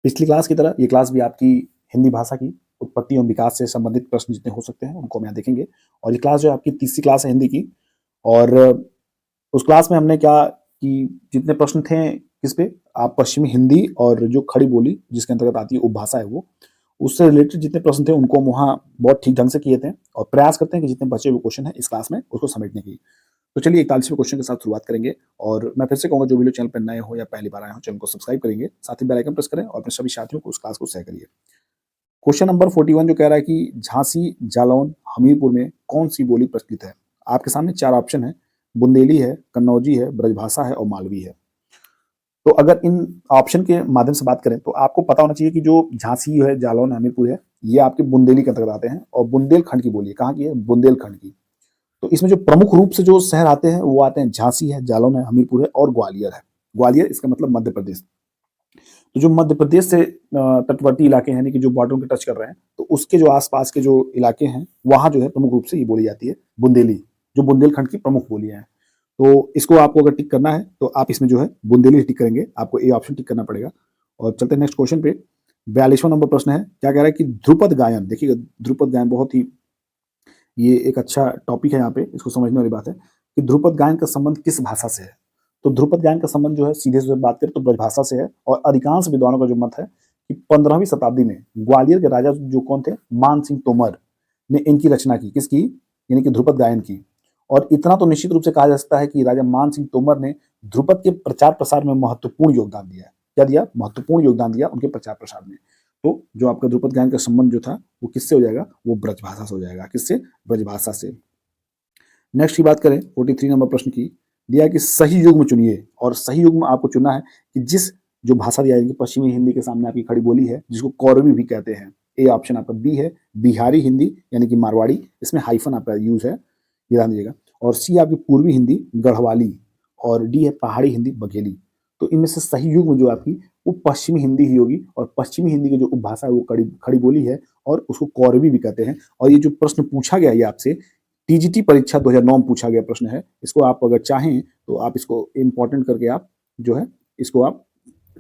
पिछली क्लास की तरह ये क्लास भी आपकी हिंदी भाषा की उत्पत्ति एवं विकास से संबंधित प्रश्न जितने हो सकते हैं उनको हम यहाँ देखेंगे। और ये क्लास जो है आपकी तीसरी क्लास है हिंदी की। और उस क्लास में हमने क्या कि जितने प्रश्न थे किस पे, आप पश्चिमी हिंदी और जो खड़ी बोली जिसके अंतर्गत आती है उपभाषा है वो, उससे रिलेटेड जितने प्रश्न थे उनको हम वहाँ बहुत ठीक ढंग से किए थे और प्रयास करते हैं कि जितने बचे हुए क्वेश्चन हैं इस क्लास में उसको समेटने की। तो चलिए 41वें क्वेश्चन के साथ शुरुआत करेंगे। और मैं फिर से कहूँगा जो भी लोग चैनल पर नए हो या पहली बार आए हो चैनल को सब्सक्राइब करेंगे, साथ ही बेल आइकन प्रेस करें और अपने सभी साथियों को उस क्लास को शेयर करिए। क्वेश्चन नंबर 41 जो कह रहा है कि झांसी, जालौन, हमीरपुर में कौन सी बोली प्रचलित है। आपके सामने चार ऑप्शन है, बुंदेली है, कन्नौजी है, ब्रजभाषा है और मालवी है। तो अगर इन ऑप्शन के माध्यम से बात करें तो आपको पता होना चाहिए कि जो झांसी है, जालौन, हमीरपुर है, ये आपके बुंदेली के अंतर्गत आते हैं और बुंदेलखंड की बोली है। कहाँ की है? बुंदेलखंड की। तो इसमें जो प्रमुख रूप से जो शहर आते हैं वो आते हैं झांसी है, जालौन है, हमीरपुर है और ग्वालियर है। ग्वालियर इसका मतलब मध्य प्रदेश। तो जो मध्य प्रदेश से तटवर्ती इलाके हैं, यानी कि जो बॉर्डर के टच कर रहे हैं, तो उसके जो आसपास के जो इलाके हैं वहां जो है प्रमुख रूप से ये बोली जाती है बुंदेली, जो बुंदेलखंड की प्रमुख बोलियां हैं। तो इसको आपको अगर टिक करना है तो आप इसमें जो है बुंदेली टिक करेंगे, आपको ए ऑप्शन टिक करना पड़ेगा। और चलते हैं नेक्स्ट क्वेश्चन पे। 42वां नंबर प्रश्न है, क्या कह रहा है कि ध्रुपद गायन, देखिएगा ध्रुपद गायन बहुत ही ये एक अच्छा टॉपिक है, यहाँ पे इसको समझने वाली बात है कि ध्रुपद गायन का संबंध किस भाषा से है। तो ध्रुपद गायन का संबंध जो है सीधे से बात करें तो ब्रजभाषा से है। और अधिकांश विद्वानों का जो मत है कि 15वीं शताब्दी में ग्वालियर के राजा जो कौन थे, मान सिंह तोमर ने इनकी रचना की। किसकी? यानी कि ध्रुपद गायन की। और इतना तो निश्चित रूप से कहा जा सकता है कि राजा मान सिंह तोमर ने ध्रुपद के प्रचार प्रसार में महत्वपूर्ण योगदान दिया है। क्या दिया? महत्वपूर्ण योगदान दिया उनके प्रचार प्रसार में। तो जो आपका ध्रुपद गायन का संबंध जो था वो किससे हो जाएगा? वो ब्रजभाषा से हो जाएगा। किससे? ब्रजभाषा से। नेक्स्ट की बात करें 43 नंबर प्रश्न की, दिया कि सही युग्म चुनिए। और सही युग्म आपको चुनना है कि जिस जो भाषा दिया है, पश्चिमी हिंदी के सामने आपकी खड़ी बोली है जिसको कौरवी भी कहते हैं। ए ऑप्शन आपका बी है बिहारी हिंदी यानी कि मारवाड़ी, इसमें हाइफन आपका यूज है, ये ध्यान दीजिएगा। और सी आपकी पूर्वी हिंदी गढ़वाली और डी है पहाड़ी हिंदी बघेली। तो इनमें से सही युग्म जो आपकी वो पश्चिमी हिंदी ही होगी। और पश्चिमी हिंदी की जो उपभाषा है वो खड़ी बोली है और उसको कौरवी भी कहते हैं। और ये जो प्रश्न पूछा गया है ये आपसे टीजीटी परीक्षा 2009 में पूछा गया प्रश्न है। इसको आप अगर चाहें तो आप इसको इम्पोर्टेंट करके आप जो है इसको आप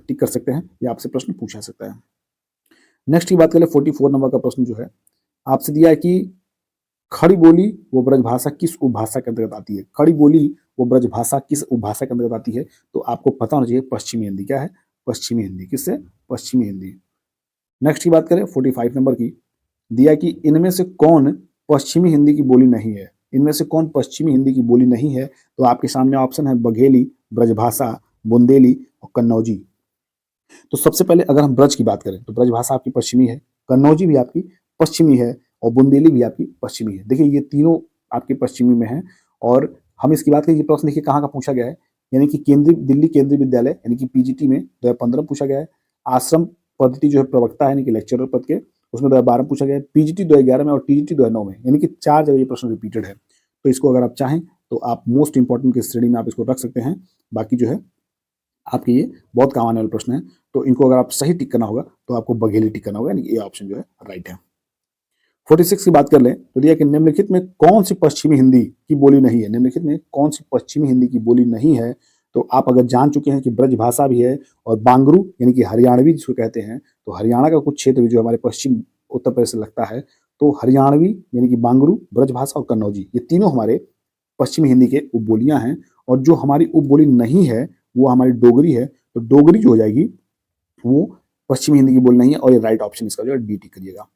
टिक कर सकते हैं, या आपसे प्रश्न पूछा सकता है। नेक्स्ट की बात करें 44 नंबर का प्रश्न जो है आपसे दिया है कि खड़ी बोली वो ब्रजभाषा किस उपभाषा के अंतर्गत आती है। खड़ी बोली वो ब्रजभाषा किस उपभाषा के अंतर्गत आती है। तो आपको पता होना चाहिए पश्चिमी हिंदी। क्या है? पश्चिमी हिंदी। किससे? पश्चिमी हिंदी। नेक्स्ट की बात करें 45 नंबर की, दिया कि इनमें से कौन पश्चिमी हिंदी की बोली नहीं है। इनमें से कौन पश्चिमी हिंदी की बोली नहीं है। तो आपके सामने ऑप्शन है बघेली, ब्रजभाषा, बुंदेली और कन्नौजी। तो सबसे पहले अगर हम ब्रज की बात करें तो ब्रजभाषा आपकी पश्चिमी है, कन्नौजी भी आपकी पश्चिमी है और बुंदेली भी आपकी पश्चिमी है। देखिए ये तीनों आपके पश्चिमी में है। और हम इसकी बात करें, ये प्रश्न देखिए कहाँ का पूछा गया है, यानी कि दिल्ली केंद्रीय विद्यालय यानी कि पीजीटी में 2015 पूछा गया है। आश्रम पद्धति जो है प्रवक्ता है यानी कि लेक्चरर पद के, उसमें 2012 पूछा गया है। पीजीटी 2011 में और टीजीटी 2009 में, यानी कि 4 जगह ये प्रश्न रिपीटेड है। तो इसको अगर आप चाहें तो आप मोस्ट इंपॉर्टेंट की श्रेणी में आप इसको रख सकते हैं। बाकी जो है आपके ये बहुत काम आने वाले प्रश्न है। तो इनको अगर आप सही टिक करना होगा तो आपको बघेली टिक करना होगा, यानी ये ऑप्शन जो है राइट है। 46 की बात कर लें तो दिया कि निम्नलिखित में कौन सी पश्चिमी हिंदी की बोली नहीं है। निम्नलिखित में कौन सी पश्चिमी हिंदी की बोली नहीं है। तो आप अगर जान चुके हैं कि ब्रज भाषा भी है और बांगरू यानी कि हरियाणवी जिसको कहते हैं, तो हरियाणा का कुछ क्षेत्र भी जो हमारे पश्चिम उत्तर प्रदेश से लगता है, तो हरियाणवी यानी कि बांगरू, ब्रज भाषा और कन्नौजी, ये तीनों हमारे पश्चिमी हिंदी के उपबोलियां हैं। और जो हमारी उपबोली नहीं है वो हमारी डोगरी है। तो डोगरी जो हो जाएगी वो पश्चिमी हिंदी की बोली नहीं है और ये राइट ऑप्शन इसका जो है डी टिक करिएगा।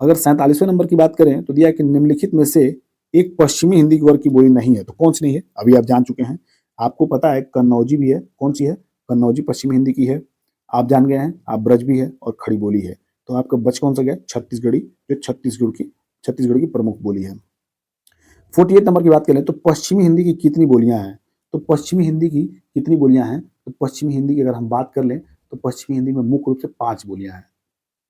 अगर 47वें नंबर की बात करें तो दिया है कि निम्नलिखित में से एक पश्चिमी हिंदी वर्ग की बोली नहीं है। तो कौन सी नहीं है? अभी आप जान चुके हैं, आपको पता है कन्नौजी भी है। कौन सी है? कन्नौजी पश्चिमी हिंदी की है। आप जान गए हैं, आप ब्रज भी है और खड़ी बोली है। तो आपका बच कौन सा गया? छत्तीसगढ़ी, जो छत्तीसगढ़ की प्रमुख बोली है। 48 नंबर की बात करें तो पश्चिमी हिंदी की कितनी बोलियां हैं। तो पश्चिमी हिंदी की कितनी बोलियां हैं? तो पश्चिमी हिंदी की अगर हम बात कर लें तो पश्चिमी हिंदी में मुख्य रूप से 5 बोलियां हैं।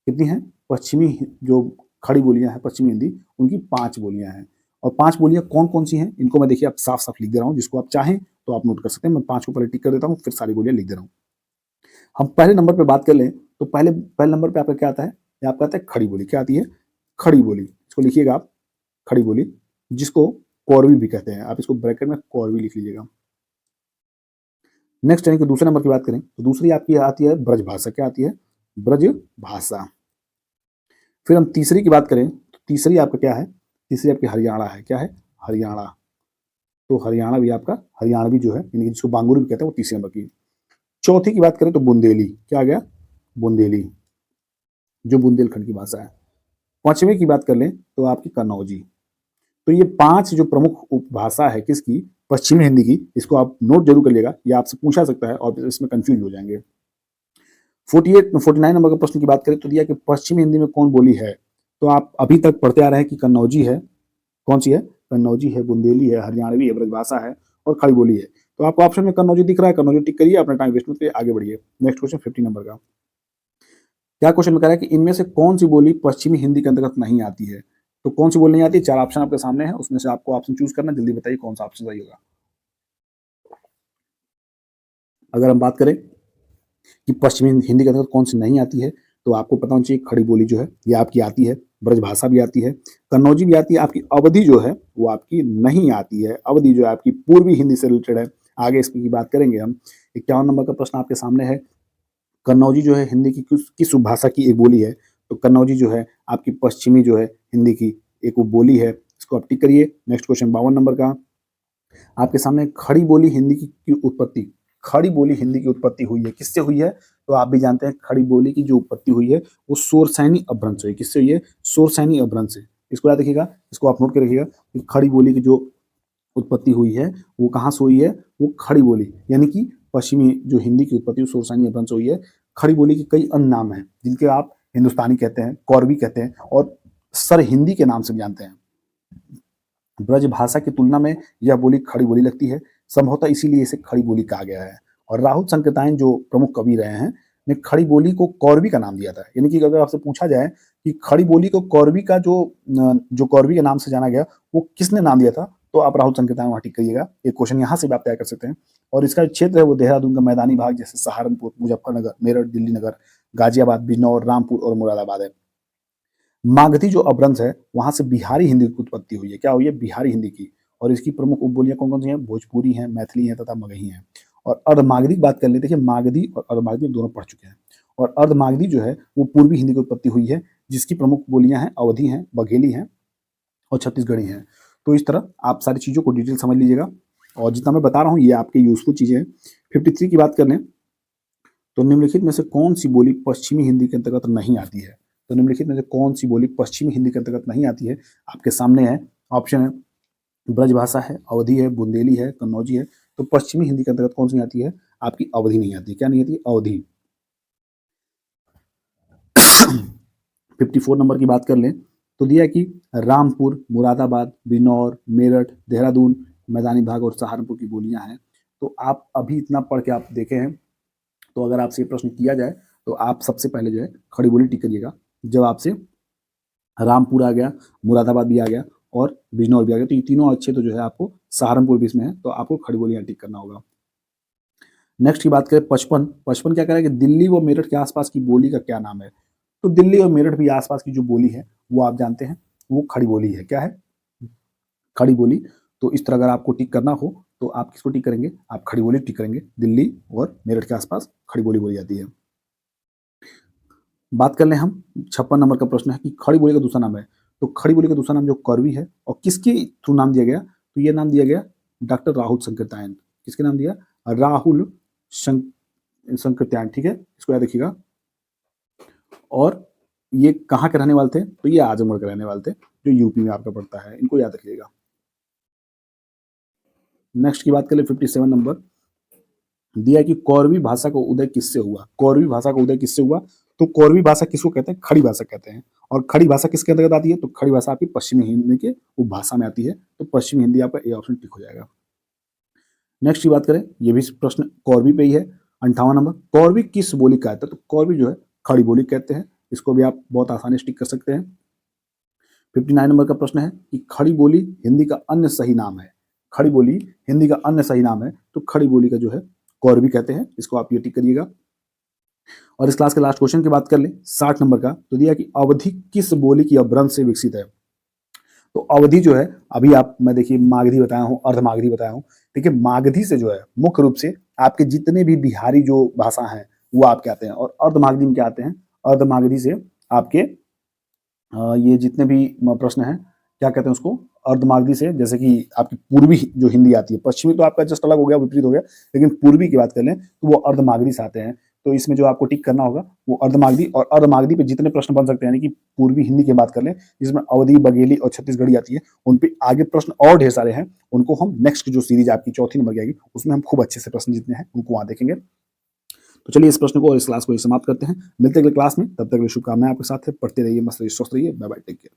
कितनी हैं? पश्चिमी जो खड़ी बोलियां हैं पश्चिमी हिंदी, उनकी 5 बोलियां हैं। और 5 बोलियां कौन कौन सी हैं इनको मैं देखिए आप साफ साफ लिख दे रहा हूँ, जिसको आप चाहें तो आप नोट कर सकते हैं। मैं 5 को पहले टिक कर देता हूँ, फिर सारी बोलियां लिख दे रहा हूँ। हम पहले नंबर पे बात कर लें तो पहले नंबर पे आपका क्या आता है? ये आपका आता है खड़ी बोली। क्या आती है? खड़ी बोली। इसको लिखिएगा आप, खड़ी बोली, जिसको कौरवी भी कहते हैं। आप इसको ब्रैकेट में कौरवी लिख लीजिएगा। नेक्स्ट यानी कि दूसरे नंबर की बात करें तो दूसरी आपकी आती है ब्रजभाषा। क्या आती है? ब्रज भाषा। फिर हम तीसरी की बात करें तो तीसरी आपका क्या है, तीसरी आपकी हरियाणा है। क्या है, हरियाणा। तो हरियाणा भी आपका हरियाणवी जो है, यानी जिसको बांगुर भी कहते हैं, वो तीसरे नंबर की। चौथी की बात करें तो बुंदेली। क्या आ गया, बुंदेली, जो बुंदेलखंड की भाषा है। पांचवी की बात कर लें तो आपकी कन्नौजी। तो ये 5 जो प्रमुख उपभाषा है किसकी, पश्चिमी हिंदी की। इसको आप नोट जरूर करिएगा, ये आपसे पूछा सकता है और इसमें कंफ्यूज हो जाएंगे। 49 नंबर के प्रश्न की बात करें तो दिया कि पश्चिमी हिंदी में कौन बोली है। तो आप अभी तक पढ़ते आ रहे हैं कि कन्नौजी है। कौन सी है, कन्नौजी है, बुंदेली है, हरियाणवी है, ब्रजभाषा है और खड़ी बोली है। तो आपको ऑप्शन में कन्नौजी दिख रहा है, कन्नौजी टिक करिए, अपना टाइम वेस्ट मत करिए, आगे बढ़िए। नेक्स्ट क्वेश्चन 50 नंबर का। क्या क्वेश्चन में कह रहा है कि इनमें से कौन सी बोली पश्चिमी हिंदी के अंतर्गत नहीं आती है। तो कौन सी बोली नहीं आती है, 4 ऑप्शन आपके सामने है, उसमें से आपको ऑप्शन चूज करना, जल्दी बताइए कौन सा ऑप्शन सही होगा। अगर हम बात करें कि पश्चिमी हिंदी के अंतर्गत कौन सी नहीं आती है, तो आपको पता होना चाहिए खड़ी बोली जो है ये आपकी आती है, ब्रजभाषा भी आती है, कन्नौजी भी आती है, आपकी अवधि जो है वो आपकी नहीं आती है। अवधि जो है आपकी पूर्वी हिंदी से रिलेटेड है, आगे इसकी बात करेंगे हम। 51 नंबर का प्रश्न आपके सामने है, कन्नौजी जो है हिंदी की किस उपभाषा की एक बोली है। तो कन्नौजी जो है आपकी पश्चिमी जो है हिंदी की एक उपबोली है, इसको आप टिक करिए। नेक्स्ट क्वेश्चन 52 नंबर का आपके सामने, खड़ी बोली हिंदी की उत्पत्ति। खड़ी बोली हिंदी की उत्पत्ति हुई है, किससे हुई है। तो आप भी जानते हैं खड़ी बोली की जो उत्पत्ति हुई है वो शोरसैनी अपभ्रंश से हुई। किससे हुई है, शोरसैनी अपभ्रंश से। इसको याद रखिएगा, इसको आप नोट कर रखिएगा कि खड़ी बोली की जो उत्पत्ति हुई है वो कहाँ से हुई है, वो खड़ी बोली यानी कि पश्चिमी जो हिंदी की उत्पत्ति शोरसैनी अपभ्रंश से हुई है। खड़ी बोली के कई अन्य नाम हैं जिनके आप हिंदुस्तानी कहते हैं, कौरवी कहते हैं और सर हिंदी के नाम से भी जानते हैं। ब्रज भाषा की तुलना में यह बोली खड़ी बोली लगती है, संभवतः इसीलिए इसे खड़ी बोली कहा गया है। और राहुल संकृतायन जो प्रमुख कवि रहे हैं ने खड़ी बोली को कौरवी का नाम दिया था। यानी कि अगर आपसे पूछा जाए कि खड़ी बोली को कौरवी का जो कौरवी के नाम से जाना गया वो किसने नाम दिया था, तो आप राहुल संकृतायन वहां टिक करिएगा। एक क्वेश्चन यहाँ से भी आप तय कर सकते हैं। और इसका क्षेत्र है वो देहरादून का मैदानी भाग, जैसे सहारनपुर, मुजफ्फरनगर, मेरठ, दिल्ली नगर, गाजियाबाद, बिजनौर, रामपुर और मुरादाबाद है। मागधी जो अपभ्रंश है वहां से बिहारी हिंदी की उत्पत्ति हुई है। क्या हुई है, बिहारी हिंदी की। और इसकी प्रमुख उपबोलियां कौन कौन सी हैं, भोजपुरी हैं, मैथिली हैं तथा मगही हैं। और अर्धमागधी की बात कर लेते हैं, मागधी और अर्धमागधी दोनों पढ़ चुके हैं। और अर्धमागधी जो है वो पूर्वी हिंदी की उत्पत्ति हुई है, जिसकी प्रमुख बोलियां हैं अवधी हैं, बघेली हैं और छत्तीसगढ़ी हैं। तो इस तरह आप सारी चीजों को डिटेल समझ लीजिएगा, और जितना मैं बता रहा हूँ ये आपके यूजफुल चीजें हैं। 53 की बात कर लें तो निम्नलिखित में से कौन सी बोली पश्चिमी हिंदी के अंतर्गत नहीं आती है। तो निम्नलिखित में से कौन सी बोली पश्चिमी हिंदी के अंतर्गत नहीं आती है, आपके सामने है। ऑप्शन है ब्रजभाषा है, अवधी है, बुंदेली है, कन्नौजी है। तो पश्चिमी हिंदी के अंतर्गत कौन सी आती है, आपकी अवधि नहीं आती। क्या नहीं आती, अवधि। 54 नंबर की बात कर लें तो दिया कि रामपुर, मुरादाबाद, बिजनौर, मेरठ, देहरादून, मैदानी भाग और सहारनपुर की बोलियां हैं। तो आप अभी इतना पढ़ के आप देखे हैं, तो अगर आपसे ये प्रश्न किया जाए तो आप सबसे पहले जो है खड़ी बोली टिक करिएगा। जब आपसे रामपुर आ गया, मुरादाबाद भी आ गया और बिजनौर भी आ गया, तो ये तीनों अच्छे, तो जो है आपको सहारनपुर भी इसमें है, तो आपको खड़ी बोली यहाँ टिक करना होगा। नेक्स्ट की बात करें 55। 55 क्या कह रहा है कि दिल्ली व मेरठ के आसपास की बोली का क्या नाम है। तो दिल्ली और मेरठ भी आसपास की जो बोली है वो आप जानते हैं, वो खड़ी बोली है। क्या है, खड़ी बोली। तो इस तरह अगर आपको टिक करना हो तो आप किसको टिक करेंगे, आप खड़ी बोली टिक करेंगे। दिल्ली और मेरठ के आसपास खड़ी बोली बोली जाती है। बात कर लें हम 56 नंबर का प्रश्न है कि खड़ी बोली का दूसरा नाम है। तो खड़ी बोली का दूसरा नाम जो कौरवी है, और किसके थ्रू नाम दिया गया, तो ये नाम दिया गया डॉक्टर राहुल संकृत्यायन। किसके नाम दिया, राहुल संकृत्यायन। ठीक है, इसको याद रखिएगा। और ये कहाँ के रहने वाले थे, तो ये आजमगढ़ के रहने वाले थे, जो यूपी में आपका पड़ता है, इनको याद रखिएगा। नेक्स्ट की बात करें 57 नंबर, दिया कि कौरवी भाषा का उदय किससे हुआ। कौरवी भाषा का उदय किससे हुआ, तो कौरवी भाषा किसको कहते हैं, खड़ी भाषा कहते हैं। और खड़ी भाषा किसके अंतर्गत आती है, तो खड़ी भाषा आपकी पश्चिमी हिंदी के उपभाषा में आती है। तो पश्चिमी हिंदी आपका ए ऑप्शन टिक हो जाएगा। नेक्स्ट की बात करें, ये भी प्रश्न कौरवी पे ही है। 58 नंबर, कौरवी किस बोली कहते हैं, तो कौरवी जो है खड़ी बोली कहते हैं। इसको भी आप बहुत आसानी से टिक कर सकते हैं। 59 नंबर का प्रश्न है कि खड़ी बोली हिंदी का अन्य सही नाम है। खड़ी बोली हिंदी का अन्य सही नाम है, तो खड़ी बोली का जो है कौरवी कहते हैं। इसको आप ये टिक करिएगा। और इस क्लास के लास्ट क्वेश्चन की बात कर ले 60 नंबर का, तो दिया कि अवधि किस बोली की अपभ्रंश से विकसित है। तो अवधि जो है, अभी आप मैं देखिए मागधी बताया हूँ, अर्धमागधी बताया हूँ। देखिए मागधी से जो है मुख्य रूप से आपके जितने भी बिहारी जो भाषा हैं वो आपके आते हैं, और अर्धमागधी में क्या आते हैं, अर्धमागधी से आपके ये जितने भी प्रश्न हैं, क्या कहते हैं उसको, अर्धमागधी से, जैसे कि आपकी पूर्वी जो हिंदी आती है, पश्चिमी तो आपका जस्ट अलग हो गया, विपरीत हो गया, लेकिन पूर्वी की बात कर लें तो वो अर्धमागधी से आते हैं। तो इसमें जो आपको टिक करना होगा वो अर्धमागधी, और अर्धमागधी पे जितने प्रश्न बन सकते हैं, यानी कि पूर्वी हिंदी की बात कर लें जिसमें अवधी, बघेली और छत्तीसगढ़ी आती है, उन पे आगे प्रश्न और ढेर सारे हैं, उनको हम नेक्स्ट जो सीरीज आपकी चौथी नंबर की आएगी उसमें हम खूब अच्छे से प्रश्न जितने हैं उनको वहां देखेंगे। तो चलिए इस प्रश्न को और इस क्लास को समाप्त करते हैं। मिलते हैं अगले क्लास में, तब तक के लिए शुभकामनाएं आपके साथ है। पढ़ते रहिए, मस्त रहिए, स्वस्थ रहिए। Bye bye, take care.